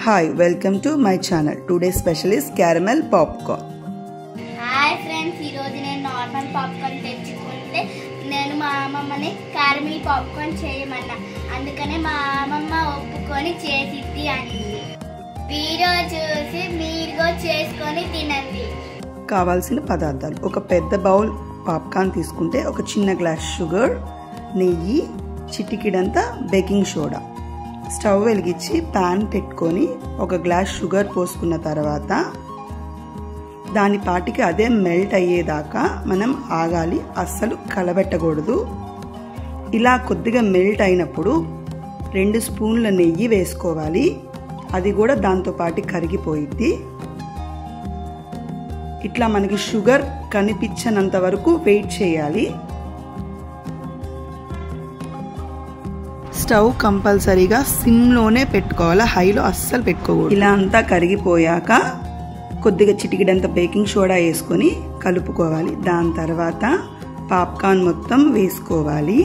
Hi, welcome to my channel. Today's special is caramel popcorn. Hi friends, ee roju nenu normal popcorn techukunte nenu ma ammamani caramel popcorn cheyamanna andukane ma amma oppukoni chesiddi anindi. Video చూసి మీరు చేసుకొని తినండి. కావాల్సిన పదార్థాలు ఒక పెద్ద bowl popcorn తీసుకుంటే ఒక చిన్న గ్లాస్ షుగర్, నెయ్యి, చిటికెడంత బేకింగ్ సోడా. స్టవ్ వెలిగించి పాన్ పెట్టుకొని ఒక గ్లాస్ షుగర్ పోసుకున్న తర్వాత దాని పాటికి అదే మెల్ట్ అయ్యేదాకా మనం ఆగాలి, అస్సలు కలబెట్టకూడదు. ఇలా కొద్దిగా మెల్ట్ అయినప్పుడు 2 స్పూన్ల నెయ్యి వేసుకోవాలి, అది కూడా దాంతో పాటు కరిగిపోయిద్ది. ఇట్లా మనకి షుగర్ కనిపించనంత వరకు వెయిట్ చేయాలి. స్టవ్ కంపల్సరీగా సిమ్లోనే పెట్టుకోవాలి, హైలో అస్సలు పెట్టుకోకూడదు. ఇలా అంతా కరిగిపోయాక కొద్దిగా చిటికెడంత బేకింగ్ సోడా వేసుకొని కలుపుకోవాలి. దాని తర్వాత పాప్కార్న్ మొత్తం వేసుకోవాలి.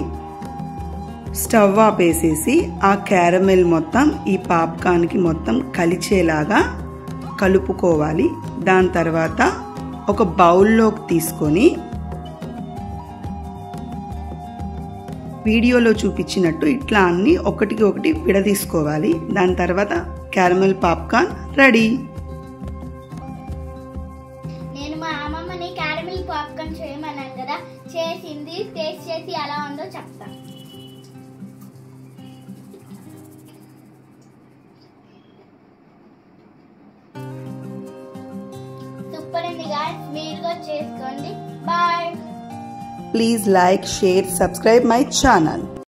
స్టవ్ ఆపేసేసి ఆ క్యారమెల్ మొత్తం ఈ పాప్కార్న్కి మొత్తం కలిచేలాగా కలుపుకోవాలి. దాని తర్వాత ఒక బౌల్లోకి తీసుకొని వీడియోలో చూపించినట్టు ఇట్లా అన్ని ఒకటికి ఒకటి విడదీసుకోవాలి. దాని తర్వాత క్యారమెల్ పాప్కార్న్ రెడీ. నేను మా అమ్మమ్మని క్యారమెల్ పాప్కార్న్ చేయమన్నాను కదా, చేసింది. టేస్ట్ చేసి ఎలా ఉందో చెప్తా. సూపర్ ఉంది గాయ్స్, మీరు చేసుకోండి. Bye. Please like, share, subscribe my channel.